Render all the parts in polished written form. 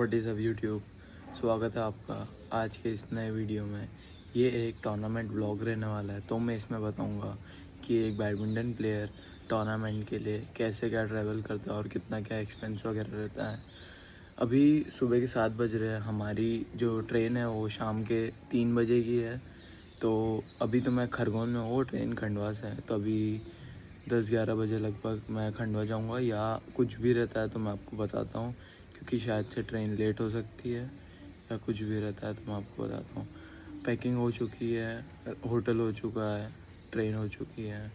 What is up YouTube. स्वागत है आपका आज के इस नए वीडियो में। ये एक टूर्नामेंट व्लॉग रहने वाला है, तो मैं इसमें बताऊंगा कि एक बैडमिंटन प्लेयर टूर्नामेंट के लिए कैसे क्या ट्रैवल करता है और कितना क्या एक्सपेंस वगैरह रहता है। अभी सुबह के 7 बज रहे हैं। हमारी जो ट्रेन है वो शाम के 3 बजे की है। तो अभी तो मैं खरगोन में हूँ, वो ट्रेन खंडवा से है। तो अभी 10-11 बजे लगभग मैं खंडवा जाऊंगा, या कुछ भी रहता है तो मैं आपको बताता हूँ, क्योंकि शायद से ट्रेन लेट हो सकती है या कुछ भी रहता है तो मैं आपको बताता हूँ। पैकिंग हो चुकी है, होटल हो चुका है, ट्रेन हो चुकी है,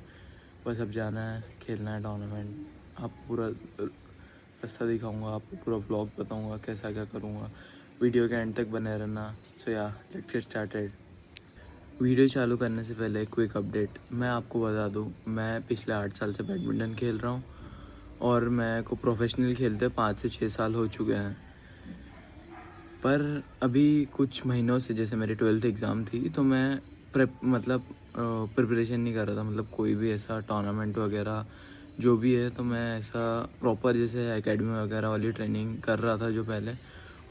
बस अब जाना है, खेलना है टूर्नामेंट। आपको पूरा रास्ता दिखाऊंगा, आपको पूरा ब्लॉग बताऊंगा कैसा क्या करूँगा। वीडियो के एंड तक बने रहना। सो या लेट्स गेट स्टार्टेड। वीडियो चालू करने से पहले क्विक अपडेट मैं आपको बता दूं, मैं पिछले 8 साल से बैडमिंटन खेल रहा हूं और मैं को प्रोफेशनल खेलते 5 से 6 साल हो चुके हैं। पर अभी कुछ महीनों से, जैसे मेरी 12th एग्ज़ाम थी, तो मैं प्रिपरेशन नहीं कर रहा था, मतलब कोई भी ऐसा टूर्नामेंट वगैरह जो भी है, तो मैं ऐसा प्रॉपर जैसे एकेडमी वगैरह वाली ट्रेनिंग कर रहा था जो पहले,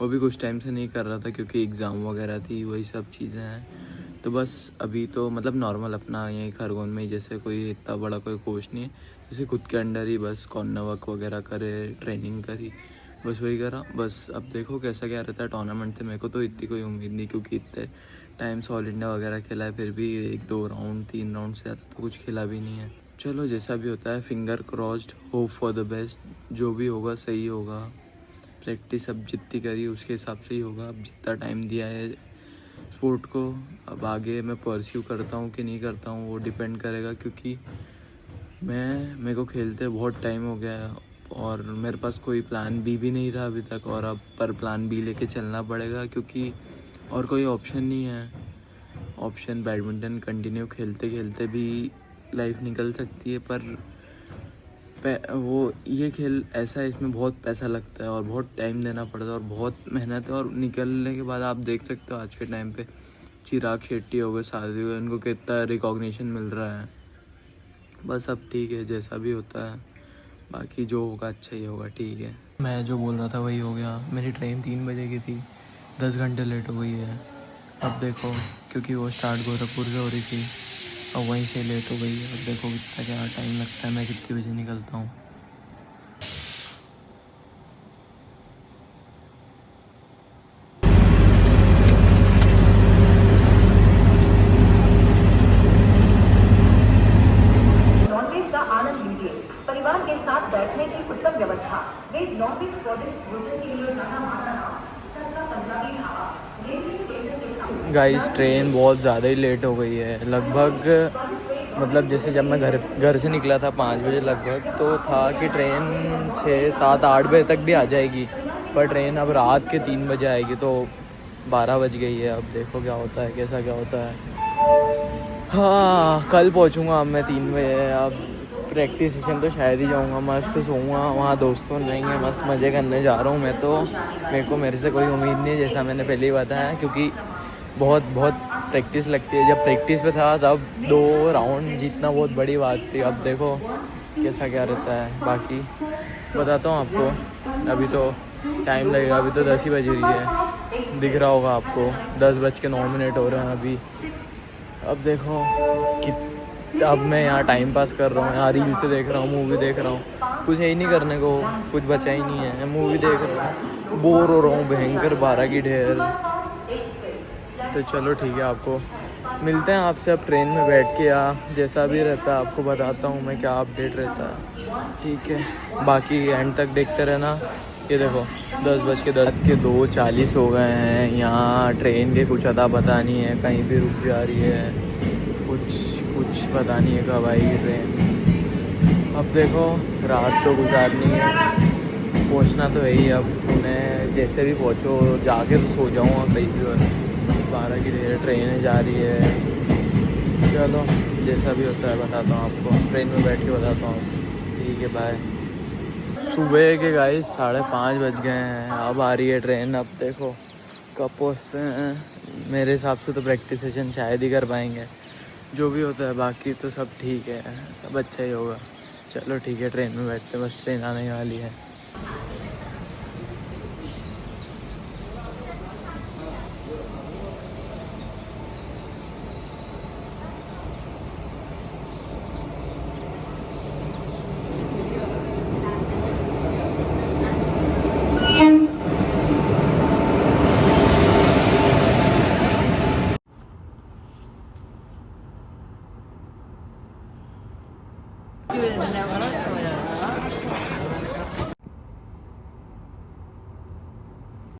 वो भी कुछ टाइम से नहीं कर रहा था क्योंकि एग्ज़ाम वगैरह थी, वही सब चीज़ें हैं। तो बस अभी तो मतलब नॉर्मल अपना यहीं खरगोन में ही, जैसे कोई इतना बड़ा कोई कोच नहीं है, जैसे खुद के अंडर ही बस कॉर्नर वर्क वगैरह करे, ट्रेनिंग करी, बस वही करा। बस अब देखो कैसा क्या रहता है टूर्नामेंट से। मेरे को तो इतनी कोई उम्मीद नहीं, क्योंकि इतने टाइम से ऑल इंडिया वगैरह खेला है, फिर भी 1-2 राउंड 3 राउंड से ज़्यादा तो कुछ खेला भी नहीं है। चलो जैसा भी होता है, finger crossed, hope for the best. जो भी होगा सही होगा। प्रैक्टिस अब जितनी करी उसके हिसाब से ही होगा। अब जितना टाइम दिया है स्पोर्ट को, अब आगे मैं परस्यू करता हूँ कि नहीं करता हूँ वो डिपेंड करेगा, क्योंकि मेरे को खेलते बहुत टाइम हो गया है और मेरे पास कोई प्लान बी भी नहीं था अभी तक, और अब पर प्लान बी लेके चलना पड़ेगा, क्योंकि और कोई ऑप्शन नहीं है। ऑप्शन बैडमिंटन कंटिन्यू खेलते खेलते भी लाइफ निकल सकती है, पर वो ये खेल ऐसा है, इसमें बहुत पैसा लगता है और बहुत टाइम देना पड़ता है और बहुत मेहनत है। और निकलने के बाद आप देख सकते हो आज के टाइम पे चिराग शेट्टी हो गए, शादी हो गए, उनको कितना रिकॉग्निशन मिल रहा है। बस अब ठीक है, जैसा भी होता है, बाकी जो होगा अच्छा ही होगा। ठीक है, मैं जो बोल रहा था वही हो गया। मेरी ट्रेन 3 बजे की थी, 10 घंटे लेट हो गई है। अब देखो, क्योंकि वो स्टार्ट गोरखपुर से हो रही थी, अब वहीं से लेट हो गई है। अब देखो कितना क्या टाइम लगता है, मैं कितने बजे निकलता हूँ। नॉनवेज का आनंद लीजिए। परिवार के साथ बैठने की उत्तम व्यवस्था। वेज नॉनवेज स्वादिष्ट भोजन के लिए जाना माना सस्ता पंजाबी ढाबा रेलवे स्टेशन के साथ। गाइस ट्रेन बहुत ज़्यादा ही लेट हो गई है। लगभग मतलब जैसे जब मैं घर से निकला था 5 बजे लगभग, तो था कि ट्रेन 6-7-8 बजे तक भी आ जाएगी, पर ट्रेन अब रात के 3 बजे आएगी, तो 12 बज गई है। अब देखो क्या होता है, कैसा क्या होता है। हाँ, कल पहुंचूंगा अब मैं 3 बजे। अब प्रैक्टिस सेशन तो शायद ही जाऊंगा, मस्त सोऊंगा, वहाँ दोस्तों नहीं है, मस्त मज़े करने जा रहा हूँ मैं। तो मेरे से कोई उम्मीद नहीं है, जैसा मैंने पहले ही बताया, क्योंकि बहुत प्रैक्टिस लगती है। जब प्रैक्टिस पे था तब 2 राउंड जीतना बहुत बड़ी बात थी। अब देखो कैसा क्या रहता है, बाकी बताता हूँ आपको। अभी तो टाइम लगेगा, अभी तो 10 ही बज रही है, दिख रहा होगा आपको, 10:09 हो रहे हैं अभी। अब देखो कि अब मैं यहाँ टाइम पास कर रहा हूँ, यहाँ रील से देख रहा हूँ, मूवी देख रहा हूँ, कुछ है ही नहीं करने को, कुछ बचा ही नहीं है। मूवी देख रहा हूँ, बोर हो रहा हूँ भयंकर, 12 की ढेर। तो चलो ठीक है, आपको मिलते हैं आपसे अब ट्रेन में बैठ के, या जैसा भी रहता है आपको बताता हूँ मैं क्या अपडेट रहता है। ठीक है, बाकी एंड तक देखते रहना। ये देखो 2:40 हो गए हैं। यहाँ ट्रेन के कुछ अता पता नहीं है, कहीं भी रुक जा रही है, कुछ पता नहीं है कब आएगी ट्रेन। अब देखो रात तो गुजारनी है, पहुँचना तो है ही। अब उन्हें जैसे भी पहुँचो, जाके तो सो जाऊँगा कहीं भी। 12 की ट्रेन जा रही है। चलो जैसा भी होता है बताता हूँ आपको, ट्रेन में बैठ के बताता हूँ। ठीक है, बाय। सुबह के गाइस 5:30 बज गए हैं, अब आ रही है ट्रेन। अब देखो कब पहुँचते हैं। मेरे हिसाब से तो प्रैक्टिस सेशन शायद ही कर पाएंगे, जो भी होता है, बाकी तो सब ठीक है, सब अच्छा ही होगा। चलो ठीक है, ट्रेन में बैठते हैं, बस ट्रेन आने वाली है।